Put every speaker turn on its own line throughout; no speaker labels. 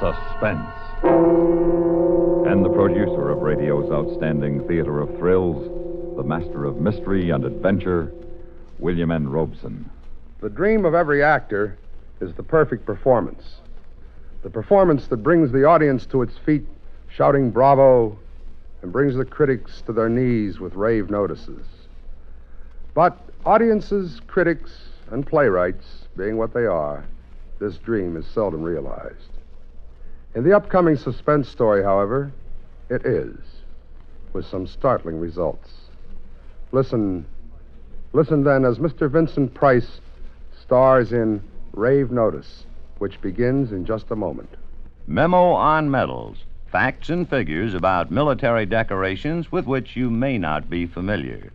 Suspense. And the producer of radio's outstanding theater of thrills, the master of mystery and adventure, William N. Robeson.
The dream of every actor is the perfect performance. The performance that brings the audience to its feet, shouting bravo, and brings the critics to their knees with rave notices. But audiences, critics, and playwrights, being what they are, this dream is seldom realized. In the upcoming Suspense story, however, it is, with some startling results. Listen then as Mr. Vincent Price stars in Rave Notice, which begins in just a moment.
Memo on Medals. Facts and figures about military decorations with which you may not be familiar.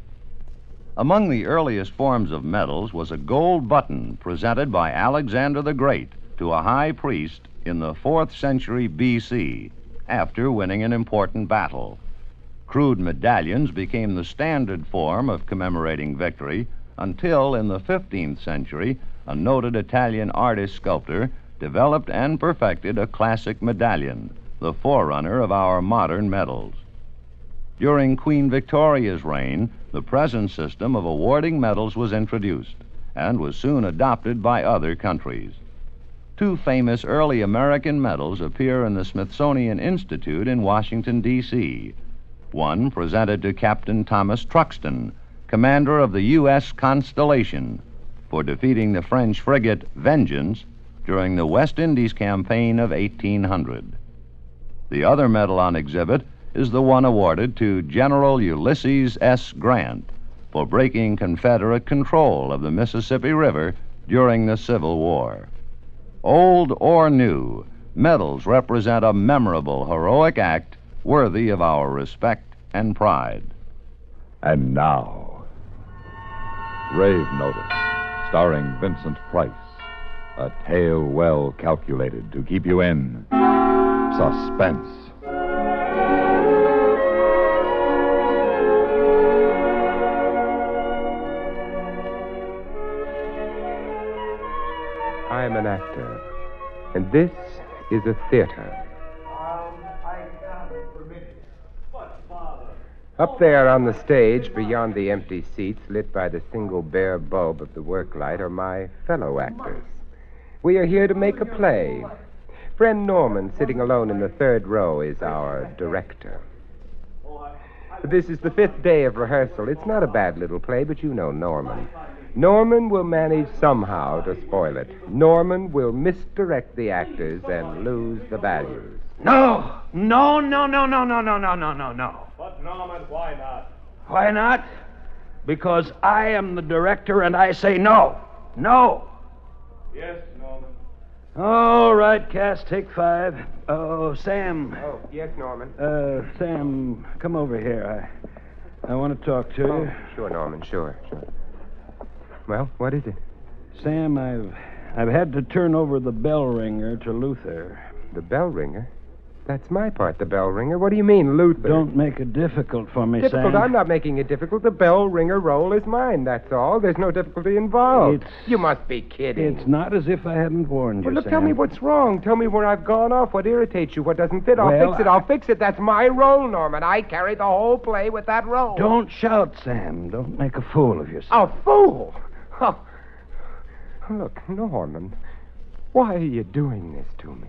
Among the earliest forms of medals was a gold button presented by Alexander the Great to a high priest in the 4th century B.C. after winning an important battle. Crude medallions became the standard form of commemorating victory until in the 15th century a noted Italian artist-sculptor developed and perfected a classic medallion, the forerunner of our modern medals. During Queen Victoria's reign, the present system of awarding medals was introduced and was soon adopted by other countries. Two famous early American medals appear in the Smithsonian Institute in Washington, D.C. One presented to Captain Thomas Truxton, commander of the U.S. Constellation, for defeating the French frigate Vengeance during the West Indies campaign of 1800. The other medal on exhibit is the one awarded to General Ulysses S. Grant for breaking Confederate control of the Mississippi River during the Civil War. Old or new, medals represent a memorable, heroic act worthy of our respect and pride.
And now, Rave Notice, starring Vincent Price. A tale well calculated to keep you in suspense.
I am an actor, and this is a theater.
I can't permit it. But, Father...
Up there on the stage, beyond the empty seats lit by the single bare bulb of the work light, are my fellow actors. We are here to make a play. Friend Norman, sitting alone in the third row, is our director. This is the 5th day of rehearsal. It's not a bad little play, but you know Norman. Norman will manage somehow to spoil it. Norman will misdirect the actors and lose the values.
No.
But, Norman, why not?
Why not? Because I am the director and I say no. No.
Yes, Norman.
All right, cast, take 5. Oh, Sam.
Oh, yes, Norman.
Sam, come over here. I want to talk to you.
Sure, Norman, sure. Well, what is it?
Sam, I've had to turn over the bell ringer to Luther.
The bell ringer? That's my part, the bell ringer. What do you mean, Luther?
Don't make it difficult for me,
Difficult?
Sam.
I'm not making it difficult. The bell ringer role is mine, that's all. There's no difficulty involved. You must be kidding.
It's not as if I hadn't warned you,
Well, look,
Sam.
tell me what's wrong. Tell me where I've gone off, what irritates you, what doesn't fit. I'll
Well,
fix it. I'll fix it. That's my role, Norman. I carry the whole play with that role.
Don't shout, Sam. Don't make a fool of yourself.
A fool? Oh. Look, Norman, why are you doing this to me?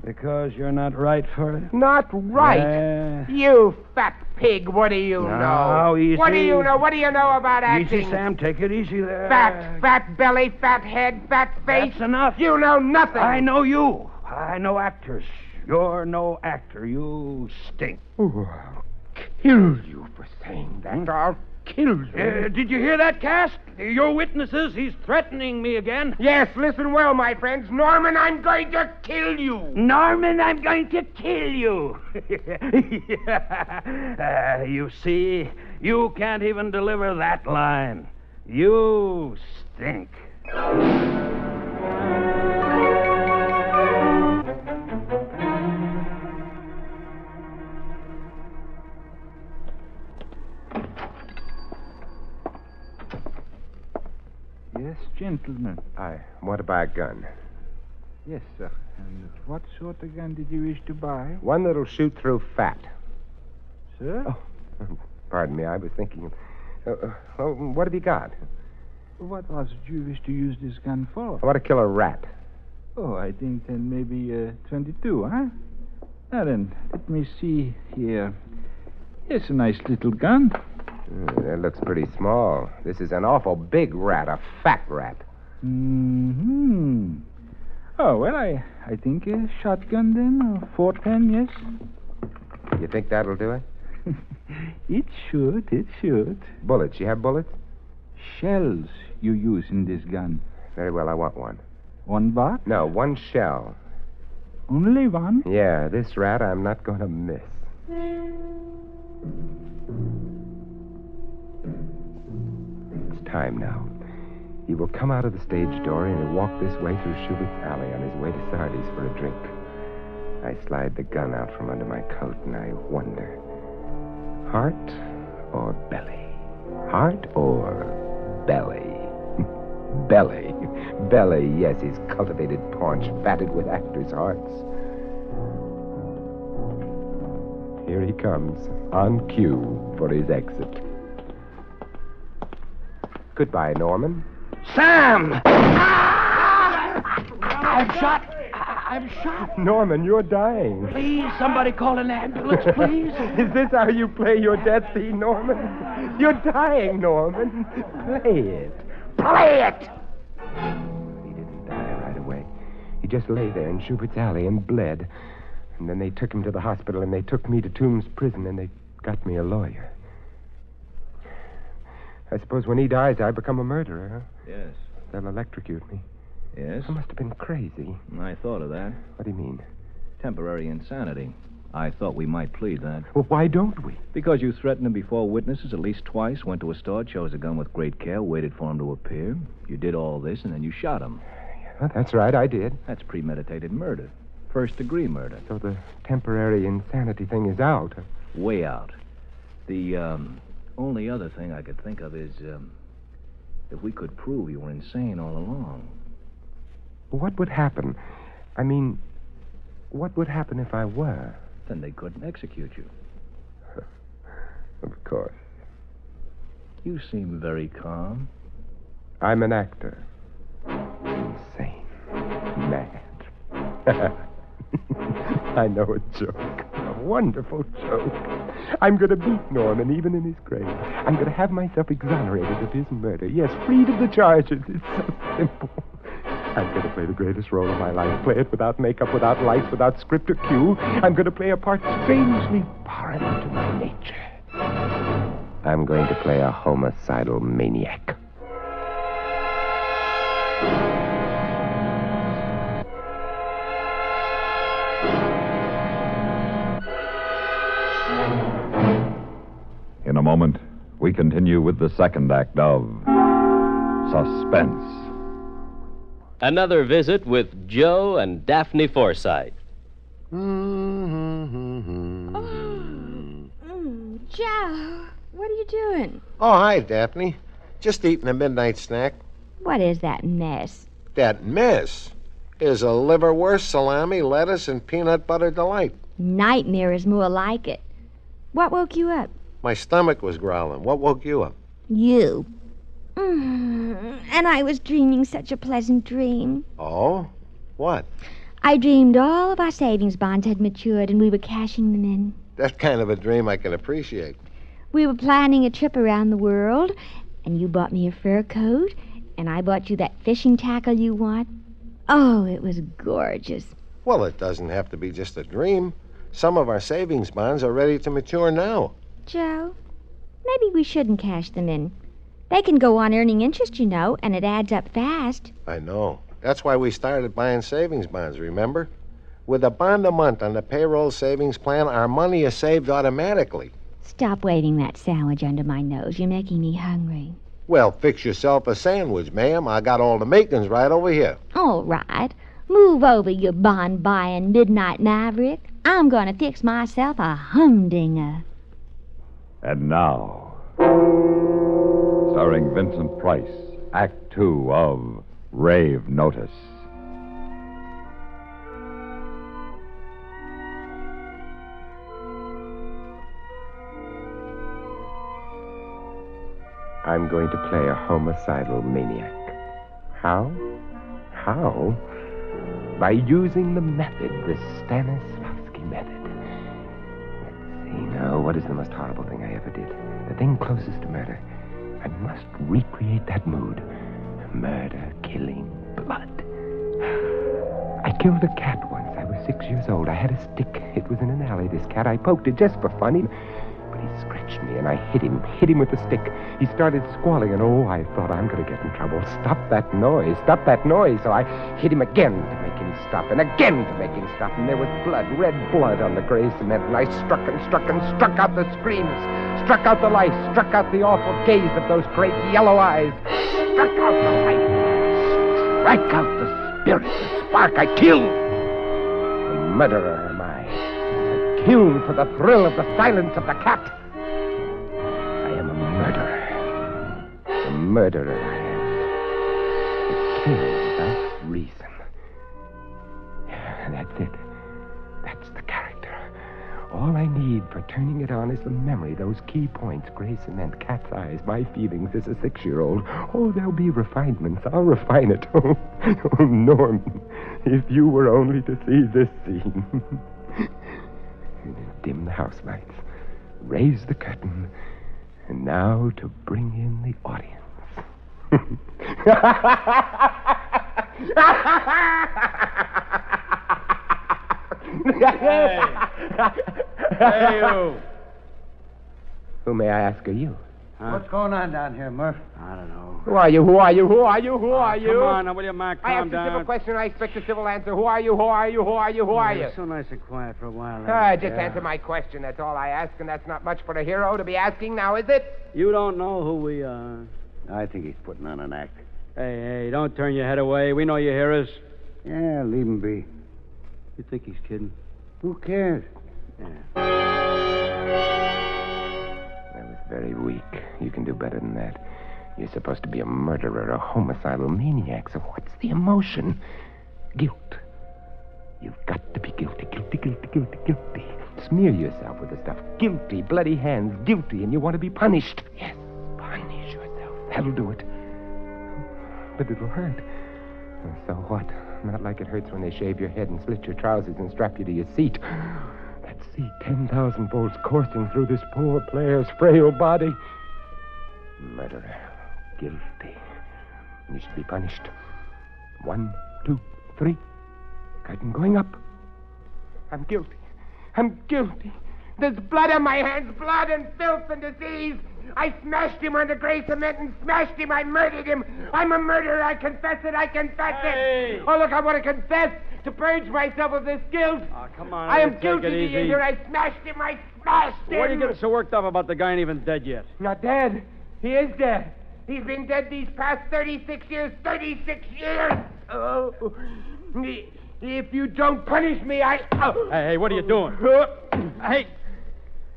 Because you're not right for it?
Not right. You fat pig, what do you know?
Easy.
What do you know? What do you know about acting?
Easy, Sam. Take it easy there.
Fat belly, fat head, fat face.
That's enough.
You know nothing.
I know you. I know actors. You're no actor. You stink.
Oh, I'll kill you for saying that. I'll kill you.
Did you hear that, Cass? Your witnesses. He's threatening me again.
Yes, listen well, my friends. Norman, I'm going to kill you.
Norman, I'm going to kill you. You see, you can't even deliver that line. You stink.
Yes, gentlemen.
I want to buy a gun.
Yes, sir. And what sort of gun did you wish to buy?
One that'll shoot through fat.
Sir?
Oh, pardon me, I was thinking of... well, what have you got?
What was it you wish to use this gun for?
I want to kill a rat.
Oh, I think then maybe 22, huh? Now then, let me see here. It's a nice little gun.
That looks pretty small. This is an awful big rat, a fat rat.
Mm-hmm. Oh, well, I think a shotgun then, or 410, yes.
You think that'll do it?
It should.
Bullets. You have bullets?
Shells you use in this gun.
Very well, I want one.
One box?
No, one shell.
Only one?
Yeah, this rat I'm not going to miss. It's time now. He will come out of the stage door and he'll walk this way through Schubert's alley on his way to Sardi's for a drink. I slide the gun out from under my coat and I wonder, heart or belly? Heart or belly? Belly. Belly, yes, his cultivated paunch, fatted with actors' hearts. Here he comes, on cue for his exit. Goodbye, Norman.
Sam! I'm shot.
Norman, you're dying.
Please, somebody call an ambulance, please.
Is this how you play your death scene, Norman? You're dying, Norman. Play it.
Play it!
He didn't die right away. He just lay there in Schubert's alley and bled. And then they took him to the hospital, and they took me to Tombs prison, and they got me a lawyer. I suppose when he dies, I become a murderer, huh?
Yes.
They'll electrocute me.
Yes?
I must have been crazy.
I thought of that.
What do you mean?
Temporary insanity. I thought we might plead that.
Well, why don't we?
Because you threatened him before witnesses at least twice, went to a store, chose a gun with great care, waited for him to appear. You did all this, and then you shot him.
Yeah, that's right, I did.
That's premeditated murder. First-degree murder.
So the temporary insanity thing is out.
Way out. The, only other thing I could think of is, if we could prove you were insane all along.
What would happen? I mean, what would happen if I were?
Then they couldn't execute you.
Of course.
You seem very calm.
I'm an actor. Insane. Mad. I know a joke. A wonderful joke. I'm going to beat Norman even in his grave. I'm going to have myself exonerated of his murder. Yes, freed of the charges. It's so simple. I'm going to play the greatest role of my life. Play it without makeup, without lights, without script or cue. I'm going to play a part strangely foreign to my nature. I'm going to play a homicidal maniac.
In a moment, we continue with the second act of Suspense.
Another visit with Joe and Daphne Forsythe.
Joe, what are you doing?
Oh, hi, Daphne. Just eating a midnight snack.
What is that mess?
That mess is a liverwurst, salami, lettuce, and peanut butter delight.
Nightmare is more like it. What woke you up?
My stomach was growling. What woke you up?
You. And I was dreaming such a pleasant dream.
Oh? What?
I dreamed all of our savings bonds had matured and we were cashing them in.
That kind of a dream I can appreciate.
We were planning a trip around the world, and you bought me a fur coat, and I bought you that fishing tackle you want. Oh, it was gorgeous.
Well, it doesn't have to be just a dream. Some of our savings bonds are ready to mature now.
Joe, maybe we shouldn't cash them in. They can go on earning interest, you know, and it adds up fast.
I know. That's why we started buying savings bonds, remember? With a bond a month on the payroll savings plan, our money is saved automatically.
Stop waving that sandwich under my nose. You're making me hungry.
Well, fix yourself a sandwich, ma'am. I got all the makings right over here.
All right. Move over, you bond-buying midnight maverick. I'm going to fix myself a humdinger.
And now, starring Vincent Price, Act 2 of Rave Notice.
I'm going to play a homicidal maniac. How? How? By using the method, the Stanislavski method. Let's see now, what is the most horrible thing I ever did? The thing closest to murder. I must recreate that mood. Murder, killing, blood. I killed a cat once. I was 6 years old. I had a stick. It was in an alley, this cat. I poked it just for fun. But he scratched me, and I hit him with the stick. He started squalling, and I thought, I'm going to get in trouble. Stop that noise. So I hit him again to make him stop, and again to make him stop. And there was blood, red blood on the gray cement, and I struck out the screams, struck out the life, struck out the awful gaze of those great yellow eyes, struck out the life, struck out the spirit, the spark. I killed. A murderer am I. I killed for the thrill of the silence of the cat. I am a murderer. A murderer I am. I kill without reason. Yeah, that's it. That's the character. All I need for turning it on is the memory, those key points, gray cement, cat's eyes, my feelings as a 6-year-old. Oh, there'll be refinements. I'll refine it. Oh, Norman, if you were only to see this scene. Dim the house lights, raise the curtain, and now to bring in the audience.
Hey, you.
Who, may I ask, are you?
Huh? What's going on down here, Murph? I don't know.
Who are you?
Come on, now, will you, Mark?
I asked a civil question, I expect a civil answer. Who are you? Who are you?
So nice and quiet for a while.
Just answer my question. That's all I ask, and that's not much for a hero to be asking now, is it?
You don't know who we are.
I think he's putting on an act.
Hey, don't turn your head away. We know you hear us.
Yeah, leave him be.
You think he's kidding?
Who cares?
Yeah.
That was very weak. You can do better than that. You're supposed to be a murderer, a homicidal maniac. So what's the emotion? Guilt. You've got to be guilty. Guilty. Smear yourself with the stuff. Guilty, bloody hands, guilty, and you want to be punished. Yes, punish yourself. That'll do it. But it'll hurt. So what? Not like it hurts when they shave your head and slit your trousers and strap you to your seat. That seat, 10,000 volts coursing through this poor player's frail body. Murderer. Guilty. You should be punished. 1, 2, 3. Curtain going up. I'm guilty. There's blood on my hands, blood and filth and disease. I smashed him on the gray cement and smashed him. I murdered him. I'm a murderer. I confess it. It. Oh, look, I want to confess to purge myself of this guilt.
Oh, come on.
I am guilty, Peter. I smashed him. I smashed him.
What are you getting so worked up about? The guy ain't even dead yet.
Not dead. He is dead. He's been dead these past 36 years. 36 years. Oh, if you don't punish me, I... Oh.
Hey, what are you doing?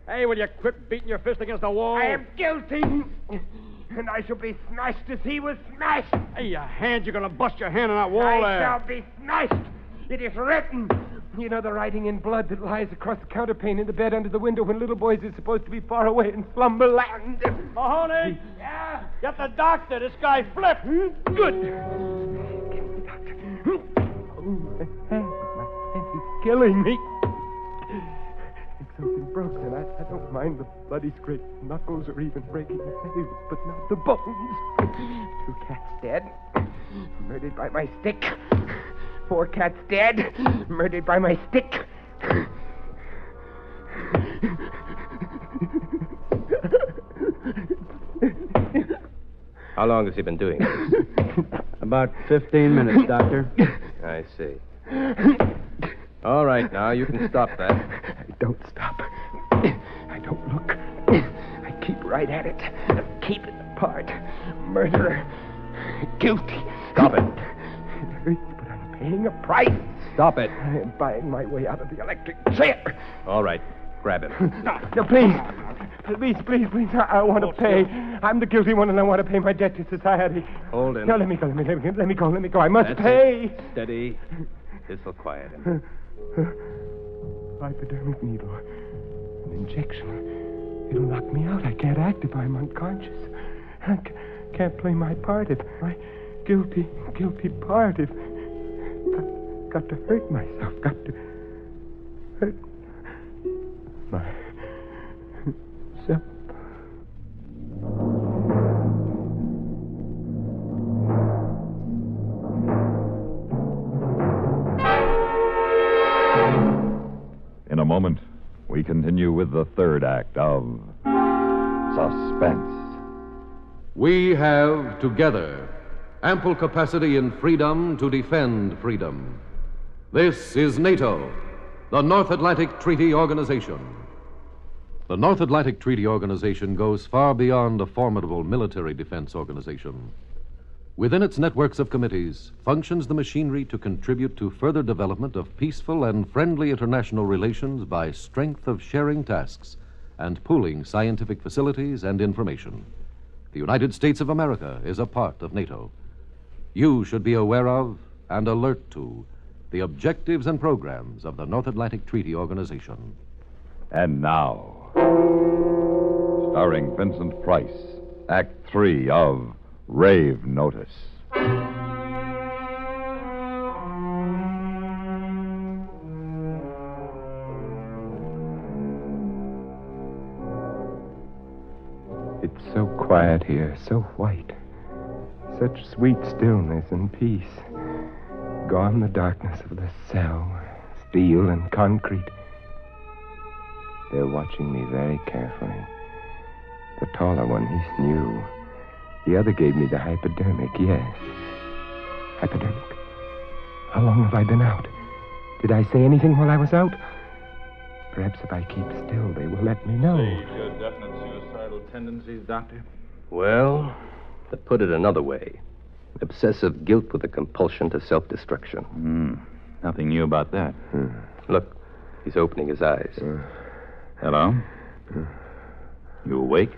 Hey, will you quit beating your fist against the wall?
I am guilty, and I shall be smashed as he was smashed.
Hey, your hand, you're going to bust your hand on that wall
I shall be smashed. It is written. You know the writing in blood that lies across the counterpane in the bed under the window when little boys are supposed to be far away in slumberland.
Mahoney?
Yeah?
Get the doctor. This guy flipped.
Good. Get the doctor. Oh, my hand is killing me. Something broken. I don't mind the bloody scraped knuckles or even breaking the nails, but not the bones. 2 cats dead, murdered by my stick. 4 cats dead, murdered by my stick.
How long has he been doing this?
About 15 minutes, Doctor.
I see. All right, now you can stop that.
I don't stop. I don't look. I keep right at it. Keep it apart. Murderer. Guilty.
Stop it.
It hurts, but I'm paying a price.
Stop it.
I am buying my way out of the electric chair.
All right, grab him.
No, please. Please. I want to pay. I'm the guilty one, and I want to pay my debt to society.
Hold him.
No, let me go. I must pay.
Steady. This'll quiet him.
Hypodermic needle. An injection. It'll knock me out. I can't act if I'm unconscious. can't play my part if my guilty part if got to hurt myself, got to hurt myself.
In a moment, we continue with the third act of Suspense.
We have together ample capacity and freedom to defend freedom. This is NATO, the North Atlantic Treaty Organization. The North Atlantic Treaty Organization goes far beyond a formidable military defense organization. Within its networks of committees functions the machinery to contribute to further development of peaceful and friendly international relations by strength of sharing tasks and pooling scientific facilities and information. The United States of America is a part of NATO. You should be aware of and alert to the objectives and programs of the North Atlantic Treaty Organization.
And now, starring Vincent Price, Act 3 of Rave Notice.
It's so quiet here, so white. Such sweet stillness and peace. Gone the darkness of the cell, steel and concrete. They're watching me very carefully. The taller one, he's new. The other gave me the hypodermic, yes. Hypodermic? How long have I been out? Did I say anything while I was out? Perhaps if I keep still, they will let me know.
Your definite suicidal tendencies, Doctor?
Well, to put it another way, obsessive guilt with a compulsion to self-destruction.
Nothing new about that.
Look, he's opening his eyes.
Hello? You awake?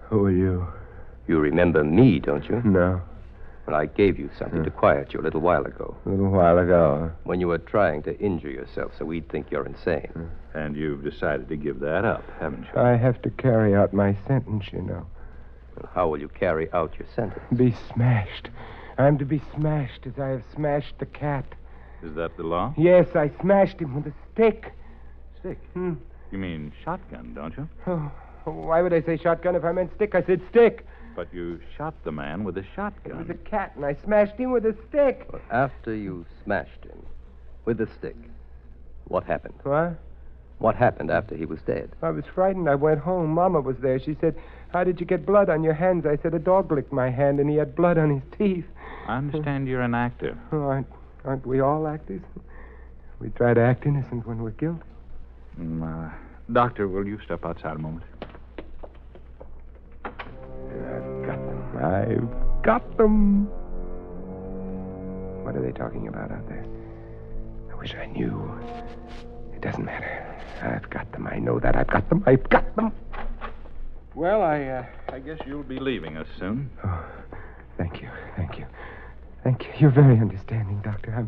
Who are you?
You remember me, don't you?
No.
Well, I gave you something to quiet you a little while ago.
A little while ago,
When you were trying to injure yourself so we'd think you're insane.
And you've decided to give that up, haven't you?
I have to carry out my sentence, you know.
Well, how will you carry out your sentence?
Be smashed. I'm to be smashed as I have smashed the cat.
Is that the law?
Yes, I smashed him with a stick.
Stick? You mean shotgun, don't you?
Oh, why would I say shotgun if I meant stick? I said stick.
But you shot the man with a shotgun.
It was a cat, and I smashed him with a stick.
Well, after you smashed him with the stick, what happened?
What?
What happened after he was dead?
I was frightened. I went home. Mama was there. She said, "How did you get blood on your hands?" I said, "A dog licked my hand, and he had blood on his teeth."
I understand you're an actor.
Oh, aren't we all actors? We try to act innocent when we're guilty.
Doctor, will you step outside a moment?
I've got them. What are they talking about out there? I wish I knew. It doesn't matter. I've got them. I know that. I've got them. I've got them.
Well, I guess you'll be leaving us soon.
Oh, thank you. Thank you. Thank you. You're very understanding, Doctor.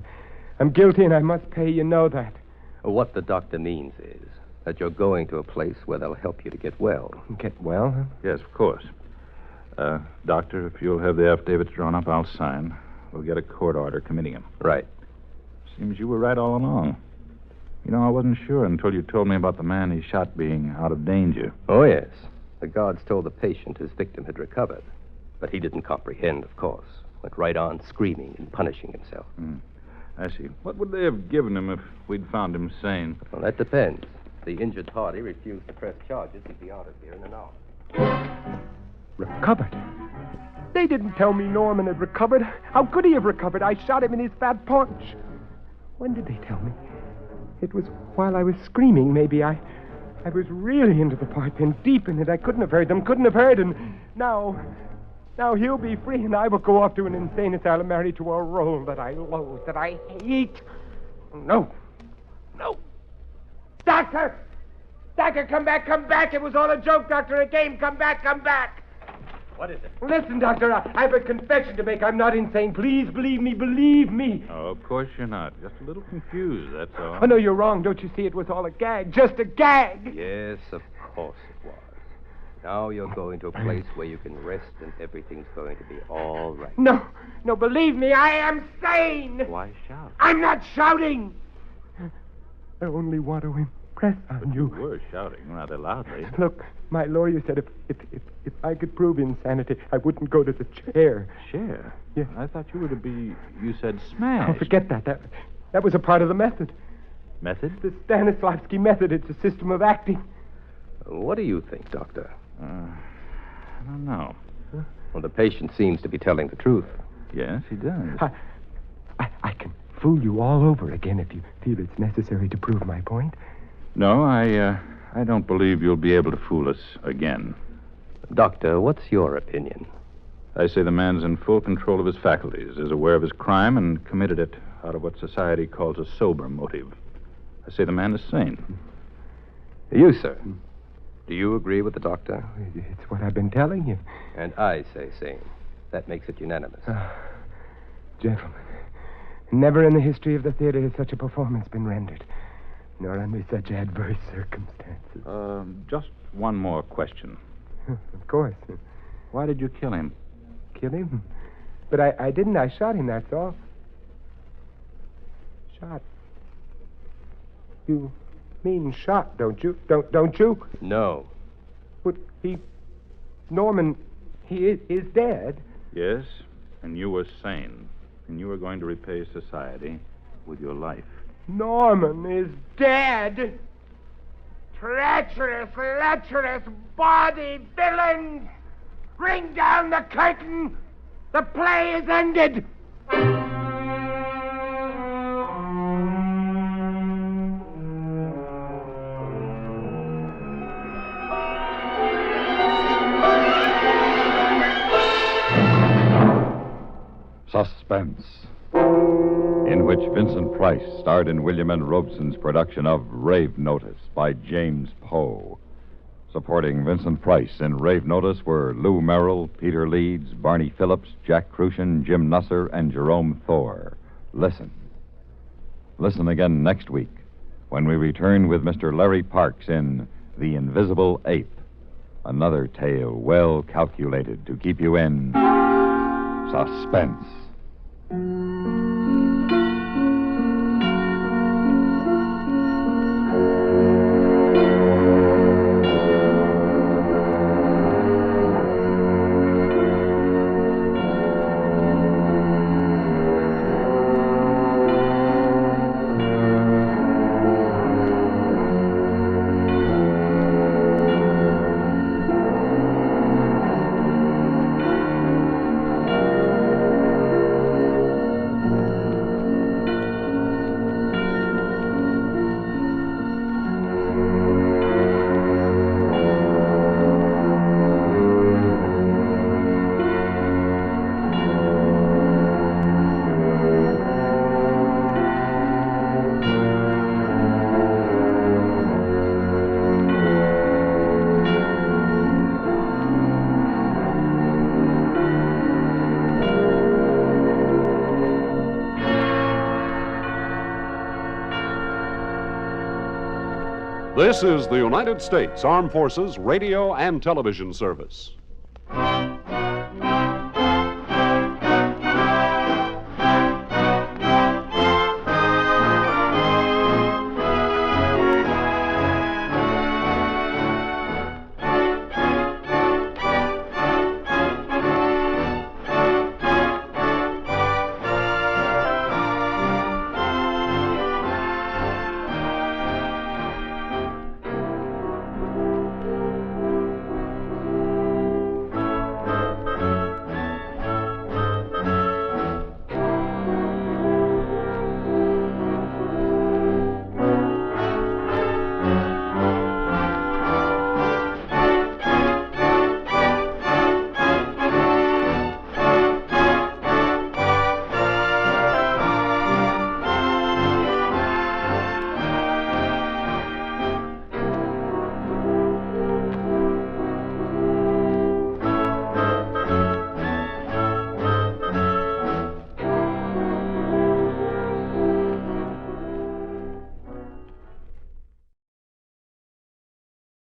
I'm guilty and I must pay. You know that.
What the doctor means is that you're going to a place where they'll help you to get well.
Get well, huh?
Yes, of course. Doctor, if you'll have the affidavits drawn up, I'll sign. We'll get a court order committing him.
Right.
Seems you were right all along. You know, I wasn't sure until you told me about the man he shot being out of danger.
Oh, yes. The guards told the patient his victim had recovered. But he didn't comprehend, of course. Went right on screaming and punishing himself.
I see. What would they have given him if we'd found him sane?
Well, that depends. The injured party refused to press charges. He'd be out of here in an hour.
Recovered? They didn't tell me Norman had recovered. How could he have recovered? I shot him in his fat paunch. When did they tell me? It was while I was screaming, maybe. I was really into the part, then deep in it. I couldn't have heard them, and now he'll be free, and I will go off to an insane asylum married to a role that I loathe, that I hate. No. Doctor! Doctor, come back! It was all a joke, Doctor, a game. Come back!
What is it?
Listen, Doctor, I have a confession to make. I'm not insane. Please believe me.
Oh, of course you're not. Just a little confused, that's all.
Oh, no, you're wrong. Don't you see? It was all a gag. Just a gag.
Yes, of course it was. Now you're going to a place where you can rest and everything's going to be all right.
No, believe me, I am sane.
Why shout?
I'm not shouting. I only want to impress on
You
you.
were shouting rather loudly.
Look, my lawyer said if I could prove insanity, I wouldn't go to the chair.
Chair?
Yeah.
I thought you were to be, you said smashed.
Oh, forget that. That was a part of the method.
Method?
The Stanislavski method. It's a system of acting.
What do you think, Doctor?
I don't know.
Well, the patient seems to be telling the truth.
Yes, he does.
I can fool you all over again if you feel it's necessary to prove my point.
No, I don't believe you'll be able to fool us again.
Doctor, what's your opinion?
I say the man's in full control of his faculties, is aware of his crime, and committed it out of what society calls a sober motive. I say the man is sane.
You, sir. Do you agree with the doctor?
It's what I've been telling you.
And I say same. That makes it unanimous.
Gentlemen, never in the history of the theater has such a performance been rendered, nor under such adverse circumstances.
Just one more question.
Of course.
Why did you kill him?
Kill him? But I didn't. I shot him, that's all. Shot. You mean shot, don't you? Don't you?
No.
But Norman, he is dead.
Yes, and you were sane. And you were going to repay society with your life.
Norman is dead. Treacherous, lecherous, bawdy villains! Ring down the curtain! The play is ended!
Suspense, in which Vincent Price starred in William N. Robeson's production of Rave Notice by James Poe. Supporting Vincent Price in Rave Notice were Lou Merrill, Peter Leeds, Barney Phillips, Jack Crucian, Jim Nusser, and Jerome Thor. Listen. Listen again next week when we return with Mr. Larry Parks in The Invisible Ape, another tale well calculated to keep you in suspense.
This is the United States Armed Forces Radio and Television Service.